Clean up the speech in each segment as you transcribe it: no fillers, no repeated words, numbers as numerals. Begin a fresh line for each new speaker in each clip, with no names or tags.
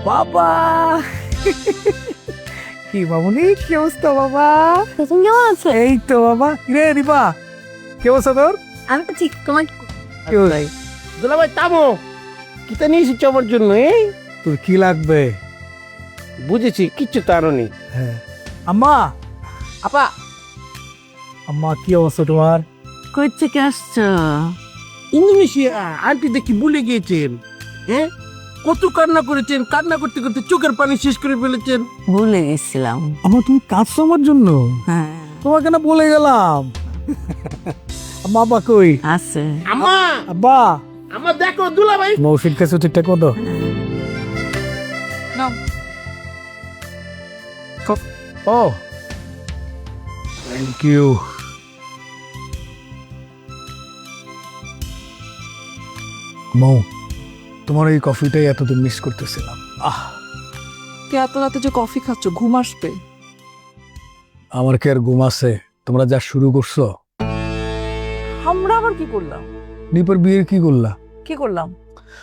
বাবা কি মামুনি, কি অবস্থা বাবা?
তুমি কেমন আছো?
এই তো বাবা। রে রিপা, কি অবস্থা তোর?
আমি তো ঠিক, তোমার
কি অবস্থা?
দুলাভাই থামো, কিতা নিয়ে এসেছো আমার জন্য?
তোর কি লাগবে?
বুঝেছি, কিচ্ছু তো আনো নি।
হ্যাঁ আম্মা,
আপা,
আম্মা কি অবস্থা তোমার?
কই থেকে আসছো?
ইন্দোনেশিয়া আন্টি দেখি ভুলে গিয়েছেন। হ্যাঁ, কত কান্না করেছেন, কান্না করতে করতে চোখের পানি শেষ করে ফেলেছেন।
ভুলে গেছিলাম।
আম্মা তুমি কাঁদছো আমার জন্য?
হ্যাঁ
তোমাকে না বলে গেলাম। আম্মা আব্বা কই?
আছে।
আম্মা,
আব্বা
আম্মা দেখো দুলাভাই।
মৌসির কাছে ঠিকঠাক মতো ও থ্যাংক ইউ। মৌ, তোমার এই কফিটাই এতদিন মিস করতেছিলাম।
কে এত রাতে যে কফি খাচ্ছ, ঘুম আসবে?
আমার কি আর ঘুম আছে? তোমরা যা শুরু করছো।
আমরা আবার কি করলাম?
নিপার বিয়ের কি করলা?
কি করলাম?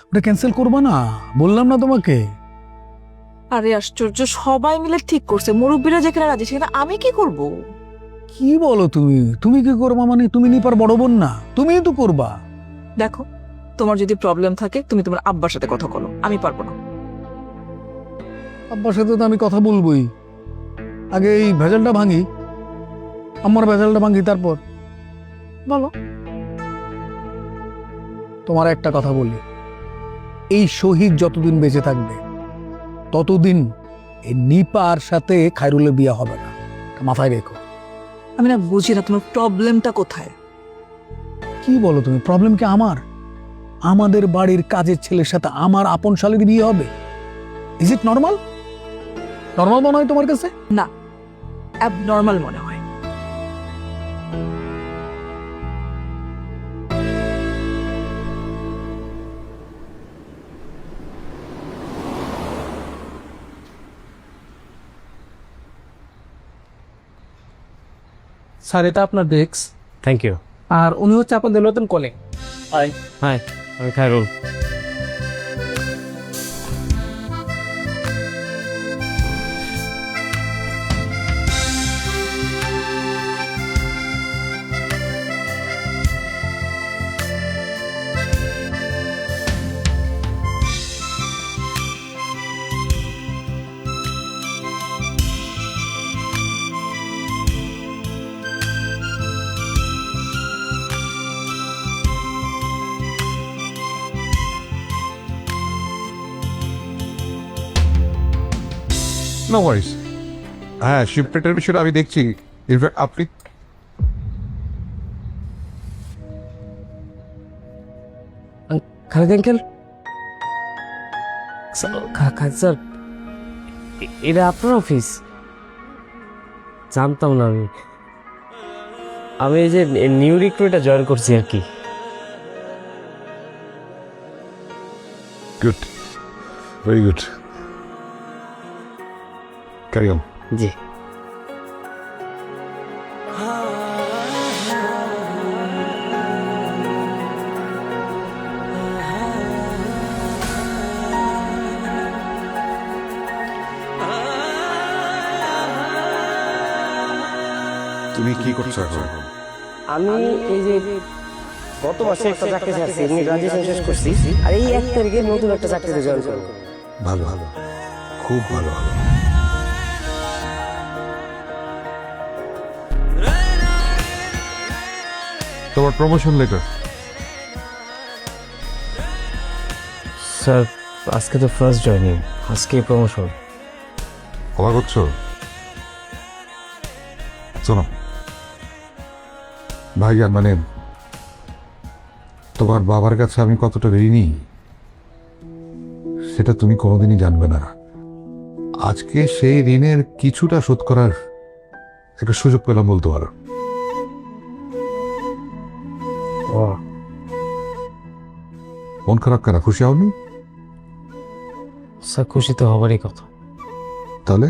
ওটা ক্যান্সেল করবা না? বললাম না তোমাকে?
আরে আশ্চর্য, সবাই মিলে ঠিক করছে, মুরব্বীরা যেখানে রাজি সেখানে আমি কি করব?
কি বলো তুমি? তুমি কি করবা মানে? তুমি নিপার বড় বোন না? তুমিই তো করবা।
দেখো, তোমার যদি প্রবলেম থাকে তুমি তোমার আব্বার সাথে কথা বলো, আমি পারবো না।
আব্বার সাথে তো আমি কথা বলবোই। আগে এই ভেজালটা ভাঙি, আমার ভেজালটা ভাঙি, তারপর
বলো।
তোমার একটা কথা বলি, এই শহীদ যতদিন বেঁচে থাকবে ততদিন এই নিপার সাথে খায়রুলের বিয়ে হবে না, এটা মাথায় রেখো।
আমি না বুঝি না তোমার প্রবলেমটা কোথায়।
কি বলো তুমি? প্রবলেম কি আমার? আমাদের বাড়ির কাজের ছেলের সাথে আমার আপন শালীর বিয়ে হবে? Is it normal? নর্মাল মনে হয় তোমার কাছে?
না, অ্যাবনর্মাল মনে হয়।
স্যার, এটা আপনার ডেস্ক।
Thank you.
আর উনি হচ্ছে আপনাদের নতুন কলিগ।
হাই, আমি খায়রুল।
নো ওয়ারিস। হ্যাঁ, শিপমেন্টের বিষয়টা আমি দেখছি। ইনফ্যাক্ট আপনি
খালেদ আঙ্কেল, স্যার, এটা আপনার অফিস? জানতাম না আমি। আমি এই যে নিউ রিক্রুটে জয়েন করছি আর কি।
Good, very good. Carry on.
জি।
তুমি কি করছো এখন?
আমি এই যে গত মাসে একটা চাকরি ছাড়ছি, গ্রাজুয়েশন শেষ করছি, আর এই 1 তারিখে নতুন একটা চাকরিতে জয়েন করব।
ভালো ভালো, খুব ভালো ভালো। তোমার প্রমোশন লেটার।
স্যার, আজকে তো ফার্স্ট জয়েনিং, আজকে প্রমোশন।
অবাক হচ্ছ? শোনো ভাইজান, মানে তোমার বাবার কাছে আমি কতটা ঋণী সেটা তুমি কোনোদিনই জানবে না। আজকে সেই ঋণের কিছুটা শোধ করার একটা সুযোগ পেলাম বলতে পারো। মন খারাপ কেন? খুশি হওনি?
স্যার, খুশি তো হবারই কথা।
তাহলে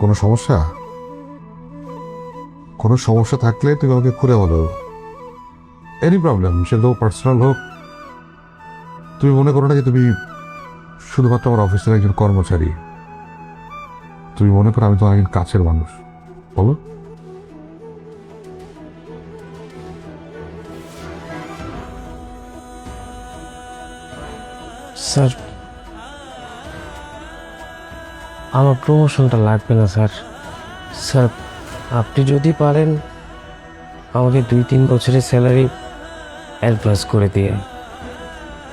কোনো সমস্যা? কোনো সমস্যা থাকলে তুমি আমাকে খুলে বলো। এনি প্রবলেম, সে হোক পার্সোনাল হোক। তুমি মনে করো না যে তুমি শুধুমাত্র আমার অফিসের একজন কর্মচারী। তুমি মনে করো আমি তোমার একজন কাছের মানুষ, বলো?
স্যার, আমার প্রমোশনটা লাগবে না স্যার। স্যার, আপনি যদি পারেন আমাকে 2-3 বছরের স্যালারি অ্যাডভান্স করে দিয়ে,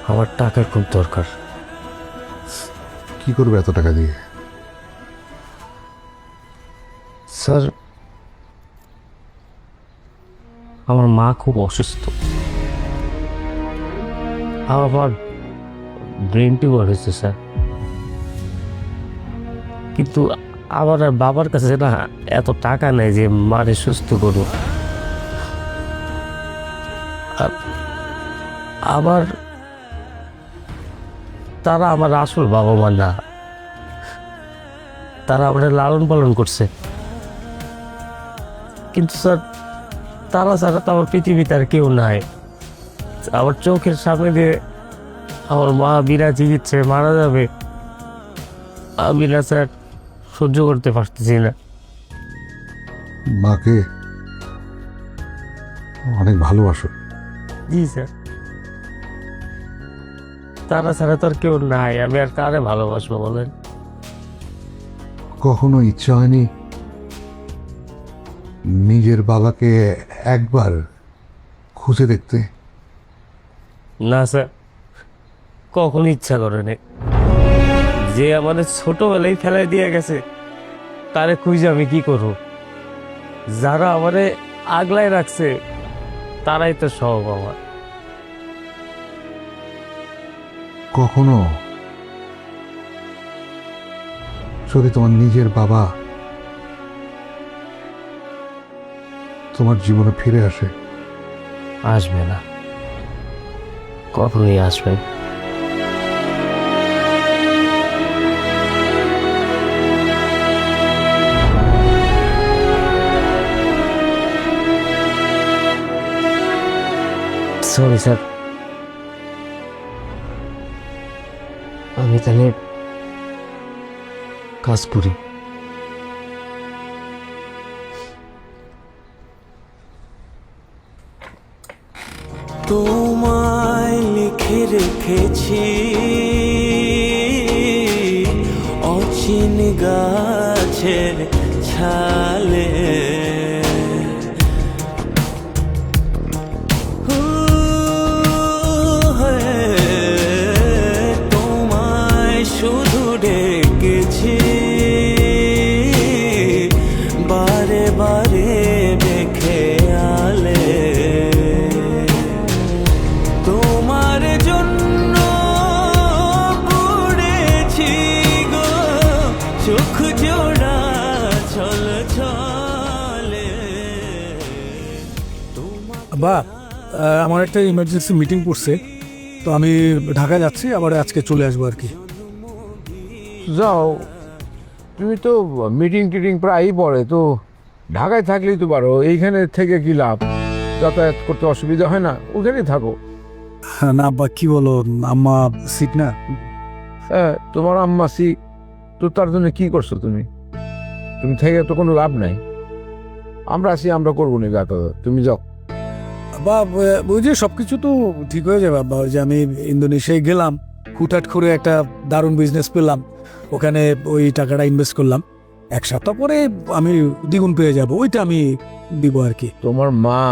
আমার টাকার খুব দরকার।
কি করবে এত টাকা দিয়ে?
স্যার, আমার মা খুব অসুস্থ, আমার ব্রেন টিউমার হয়েছে স্যার। কিন্তু আমার আর বাবার কাছে না এত টাকা নেই যে মারে সুস্থ করব। আবার তারা আমার আসল বাবা মা না, তারা আমাদের লালন পালন করছে। কিন্তু স্যার, তারা ছাড়া তো আমার পৃথিবীতে আর কেউ নাই। আমার চোখের সামনে দিয়ে আমার মা বিনা চিকিৎসায় মারা যাবে, আমি না স্যার সহ্য করতে পারতেছি না।
মাকে অনেক ভালোবাসো?
জি স্যার, তারা ছাড়া তো আর কেউ নাই, আমি আর কারে ভালোবাসবো বলেন?
কখনো ইচ্ছা হয়নি নিজের বাবাকে একবার খুঁজে দেখতে?
না স্যার, কখন ইচ্ছা করেনি। যে আমাদের ছোটবেলায় ফেলাই দিয়ে গেছে তারে খুঁজে আমি কি করব? যারা আমারে আগলায় রাখছে তারাই তো সব আমার।
কখনো যদি তোমার নিজের বাবা তোমার জীবনে ফিরে আসে?
আসবে না, কখনই আসবে না। সরি স্যার, আমি তাহলে কাজ করি।
তোমায় লিখে রেখেছি অচিন গাছের ছালে, তোমায় শুধু ডেকেছি বারে বারে দেখে আলে, তোমার জন্য পড়েছি গো চোখ জোড়া ছল ছলে।
বা আমার একটা ইমার্জেন্সি মিটিং পড়ছে, তো আমি ঢাকা যাচ্ছি, আবার আজকে চলে আসবো আর কি।
যাও, তুমি তো মিটিং টিটিং প্রায়ই পড়ে, তো ঢাকায় থাকলেই তো পারো। এইখানে থেকে কি লাভ? যাতায়াত করতে অসুবিধা হয় না? ওখানেই থাকো।
না আব্বা, কি বলো, আম্মা সিক না।
হ্যাঁ, তোমার আম্মা সিক, তো তার জন্য কি করছো তুমি? তুমি থেকে তো কোনো লাভ নাই। আমরা আছি, আমরা করবো না যাতায়াত, তুমি যাও।
বা ওই যে সবকিছু তো ঠিক হয়ে যাবে আব্বা। ওই যে আমি ইন্দোনেশিয়ায় গেলাম, হুটহাট করে একটা দারুণ বিজনেস পেলাম, ওখানে ওই টাকাটা ইনভেস্ট করলাম, 1 সপ্তাহ পরে আমি দ্বিগুণ পেয়ে যাব, ওইটা আমি দিব আর কি।
তোমার মা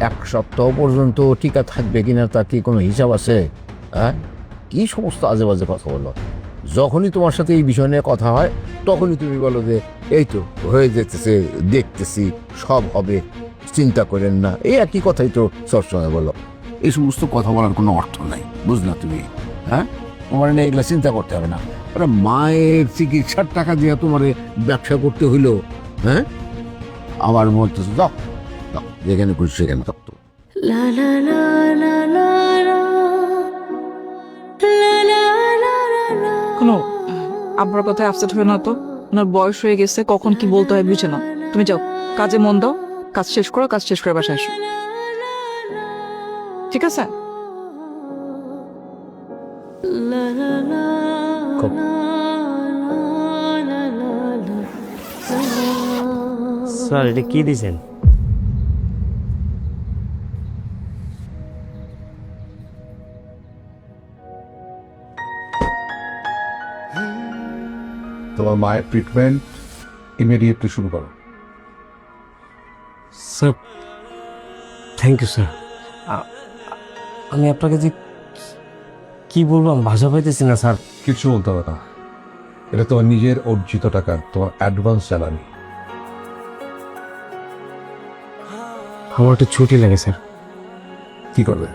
1 সপ্তাহ পর্যন্ত টিকা থাকবে কিনা তার কি কোনো হিসাব আছে? হ্যাঁ, কি সমস্ত আজে বাজে কথা বলো। যখনই তোমার সাথে এই বিষয় নিয়ে কথা হয় তখনই তুমি বলো যে এই তো হয়ে যেতেছে, দেখতেছি, সব হবে, চিন্তা করেন না। এই একই কথাই তো সবসময় বলো। এই সমস্ত কথা বলার কোনো অর্থ নাই, বুঝলা তুমি? হ্যাঁ, তোমার না এগুলা চিন্তা করতে হবে না। ওরা মায়ের চিকিৎসার টাকা দিয়ে তোমার ব্যবসা করতে হইলো? হ্যাঁ, আমার বলতেছো যাও, যেখানে খুশি সেখানে থাকতো।
কোনো আব্বার কথায় আপসেট হয়ে না তো, ওনার বয়স হয়ে গেছে, কখন কি বলতে হয় বুঝে না। তুমি যাও, কাজে মন দাও, কাজ শেষ করো, কাজ শেষ করে বাসায় এসো, ঠিক আছে?
স্যার এটা কি দিছেন?
তোমার মায়ের ট্রিটমেন্ট ইমিডিয়েটলি শুরু করো।
Sir thank you sir. আমি আপনাকে যে কি বলবো আমি ভাষা পাইতেছি না স্যার।
কিছু বলতে হবে না, এটা তোমার নিজের অর্জিত টাকা, তোমার অ্যাডভান্স স্যালারি।
আমার একটু ছুটি লাগে স্যার,
কি করবে?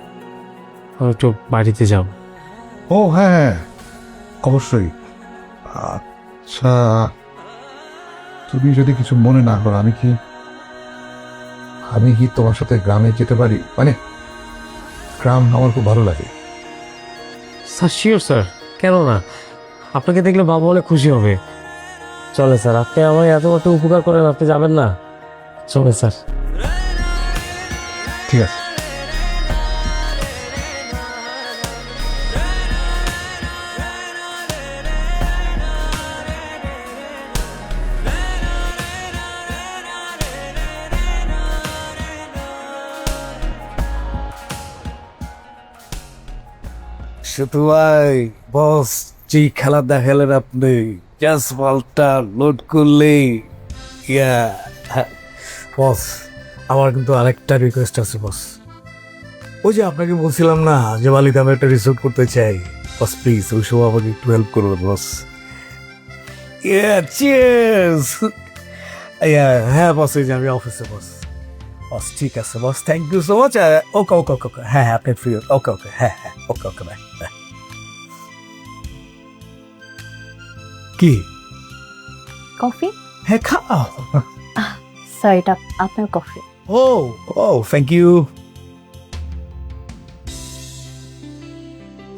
আমি একটু বাড়িতে যাব।
ও হ্যাঁ হ্যাঁ, অবশ্যই। আচ্ছা, তুমি যদি কিছু মনে না করো, আমি কি তোমার সাথে গ্রামে যেতে পারি? মানে গ্রাম আমার খুব ভালো লাগে।
স্যার শিওর স্যার, কেন না? আপনাকে দেখলে বাবা অনেক খুশি হবে। চলে স্যার, আপনি আমায় এত বড় উপকার করেন, আপনি যাবেন না? চলে স্যার।
ঠিক আছে।
সেতু ভাই, বস যেই খেলা দেখালেন আপনি, জাস্ট বলটা লোড করলেই বস, আমার কিন্তু আরেকটা রিকোয়েস্ট আছে বস। ওই যে আপনাকে বলছিলাম না যে বালিতে আমি একটা রিসোর্ট করতে চাই, বস প্লিজ ওই সব আমাকে একটু হেল্প করবেন বস। চিয়ার্স। হ্যাঁ বস, এই যে আমি অফিসে বস। বস ঠিক আছে boss, thank you so much. Okay okay okay okay, হ্যাঁ হ্যাঁ আপনি ফ্রি। ওকে ওকে, হ্যাঁ হ্যাঁ, ওকে ওকে, বাই বাই। কি?
কফি?
হ্যাঁ খাও।
স্যার এটা আপনার কফি।
ও ও, থ্যাংক ইউ।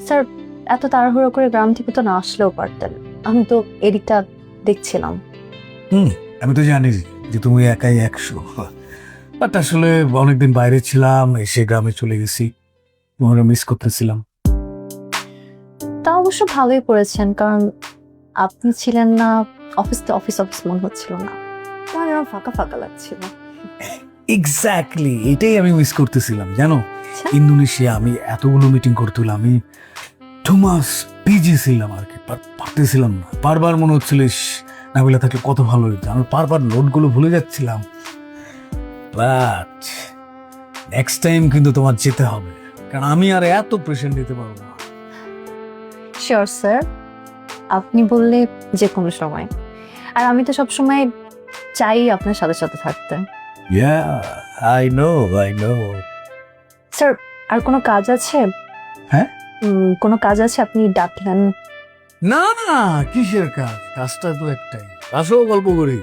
স্যার এত তাড়াহুড়ো করে গ্রাম থেকে তো না আসলেও পারতেন, আমি তো এদিকটা দেখছিলাম।
আমি তো জানি যে তুমি একাই 100, বাট আসলে অনেকদিন বাইরে ছিলাম, এসে গ্রামে চলে গেছি, তোমাকে মিস করতেছিলাম।
তা অবশ্য ভালোই করেছেন, কারণ আপনি ছিলেন না, অফিস তো অফিস অফিস মনে হচ্ছিল না, আমার এরকম ফাঁকা ফাঁকা লাগছিল।
এক্স্যাক্টলি এটাই আমি মিস করতেছিলাম, জানো।
আচ্ছা।
ইন্দোনেশিয়া আমি এতগুলো মিটিং করতেলাম, আমি 2 মাস বিজি ছিলাম আর কি, পারতেছিলাম না। বারবার মনে হচ্ছিল নাবিলা থাকলে কত ভালো হতো, আমি বারবার নোটগুলো ভুলে যাচ্ছিলাম। বাট নেক্সট টাইম কিন্তু তোমার যেতে হবে, কারণ আমি আর এত প্রেশার নিতে পারবো না।
শিওর স্যার, আপনি বললে যে কোনো সময়, আর আমি তো সবসময় চাই আপনার সাথে সাথে থাকতে।
I know.
স্যার আর কোনো কাজ আছে?
হ্যাঁ?
কোনো কাজ আছে আপনি ডাকলেন?
না না, কিসের কাজ? কাজটা তো একটাই, আসো গল্প করি।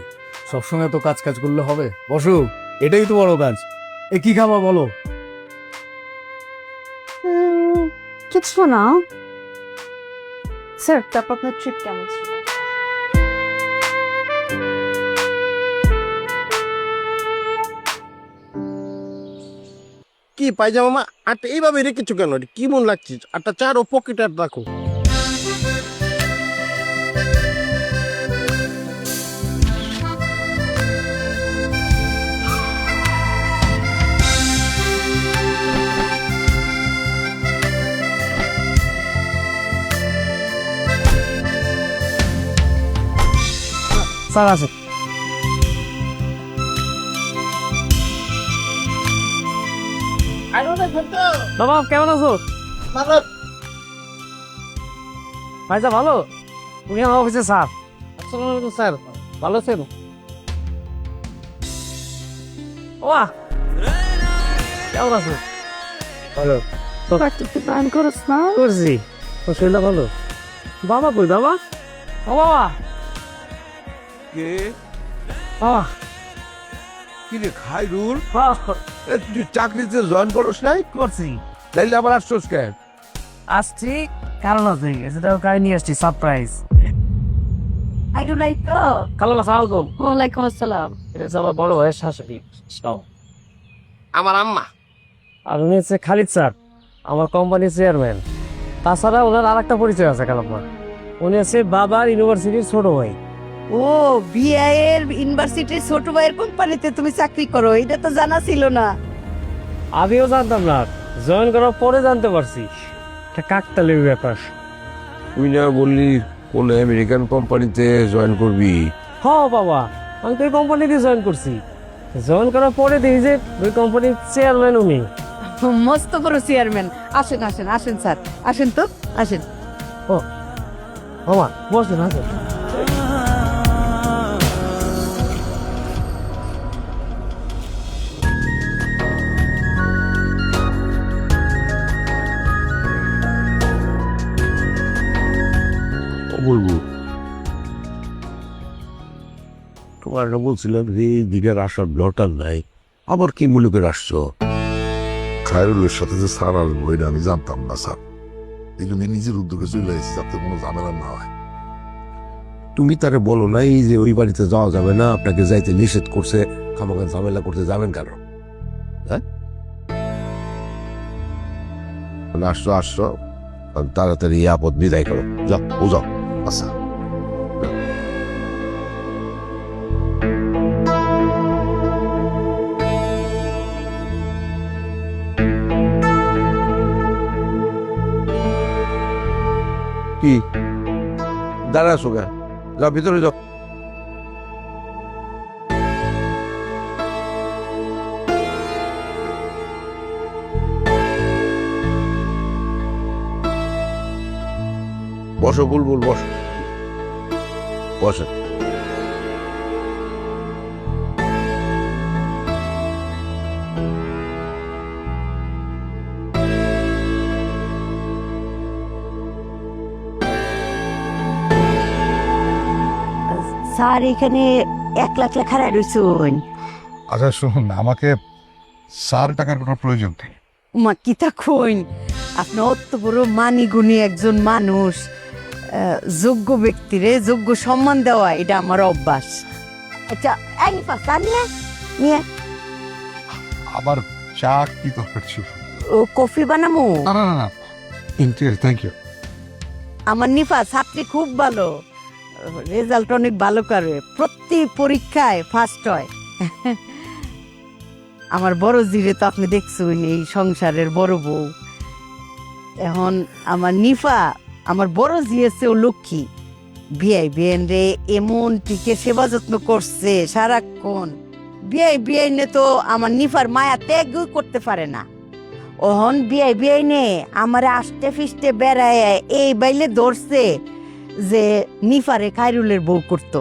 সবসময় তো কাজ কাজ করলে হবে? বসো, এটাই তো বড় কাজ। কি খাবা বলো?
কিছু না। স্যার তারপর আপনার ট্রিপ কেমন ছিল?
কি পায়জামা আটটা এইভাবে রেখেছো কেন? কি মন লাগছে? আটটা চার ও পকেটে আর রাখো।
স্যার আছে। বাবা কেমন আছো? ভাইসা ভালো? উনি আমার অফিসে স্যার। আসসালামু আলাইকুম স্যার, ভালো আছেন? ওয়া কেমন আছো? ভালো।
প্ল্যান করিস না?
করছি। তোর শরীরটা ভালো? বাবা কই বাবা? ও বাবা, বাবা
কি রে খাইরুল,
বাবা,
তুই চাকরিতে জয়েন করস নাই?
করছি।
তাইলে আবার আসছোস কেন?
আসছি কারণ আছে, সেটা কাহিনী নিয়ে আসছি সারপ্রাইজ। কালো আসসালাম।
ওয়ালাইকুম আসসালাম।
এটা হচ্ছে আমার বড় ভাইয়ের শাশুড়ি
আমার আম্মা।
আর উনি হচ্ছে খালিদ স্যার, আমার কোম্পানির চেয়ারম্যান। তাছাড়া ওনার আর একটা পরিচয় আছে কালাম্মা। উনি আছে বাবার ইউনিভার্সিটির ছোট ভাই।
ও বিআইয়ের ইউনিভার্সিটির ছোট ভাইয়ের কোম্পানিতে তুমি চাকরি করো, এটা তো জানা ছিল না।
আমিও জানতাম না, জয়েন করার পরে জানতে পারছি। একটা কাকতালীয় ব্যাপার।
তুই না বললি কোন আমেরিকান কোম্পানিতে জয়েন করবি?
হ বাবা, আমি তো ওই কোম্পানিতে জয়েন করছি। জয়েন করার পরে দেখি যে ওই কোম্পানির চেয়ারম্যান উনি।
মস্ত বড় চেয়ারম্যান। আসেন আসেন আসেন স্যার, আসেন তো, আসেন।
ও মামা বসেন, আসেন।
বলবো তোমার বলছিলাম যে দিকের আসার দরকার নাই, আবার কি মনে করে আসছো?
খায়রুলের সাথে যে স্যার আসবো এটা আমি জানতাম না স্যার, এই জন্য নিজের উদ্যোগে চলে এসেছি যাতে কোনো ঝামেলা না হয়।
তুমি তারে বলো নাই যে ওই বাড়িতে যাওয়া যাবে না, আপনাকে যাইতে নিষেধ করছে, খামাখা ঝামেলা করতে যাবেন কেন? হ্যাঁ আসছো আসছো, তাড়াতাড়ি আপদ বিদায় করো, যাও ও যাও।
আচ্ছা
কি দাঁড়া আসো গা, যাও ভিতরে যাও। বসো বুলবুল, বসো বসো।
স্যার এখানে 1 লাখ লেখা রয়েছেন।
আচ্ছা শুনুন, আমাকে স্যার টাকার কোনো প্রয়োজন নেই।
মা কিতা কইন, আপনি অত বড় মানি গুণী একজন মানুষ, যোগ্য ব্যক্তিরে যোগ্য সম্মান দেওয়া এটা আমার অভ্যাস। আচ্ছা এই নিপা চা নিয়ে
আবার চা কি দরকার ছিল?
ও কফি বানামু।
না না না, থ্যাংক ইউ।
আমার নিপা ছাত্রী খুব ভালো, রেজাল্ট অনেক ভালো করে, প্রতি পরীক্ষায় ফার্স্ট হয়। আমার বড় জিরে তো আপনি দেখছেন, এই সংসারের বড় বউ। এখন আমার নিফা আমার বড় জিয়েছে ও লক্ষ্মী, বিয়ান রে এমন টিকে সেবা যত্ন করছে সারাক্ষণ। বিয়াই নে তো আমার নিফার মায়া ত্যাগই করতে পারে না। ওহন বিয়াই নে আমার আষ্টে ফিস্টে বেড়ায় এই বাইলে ধরছে যে নিফারে খায়রুলের বউ করতো।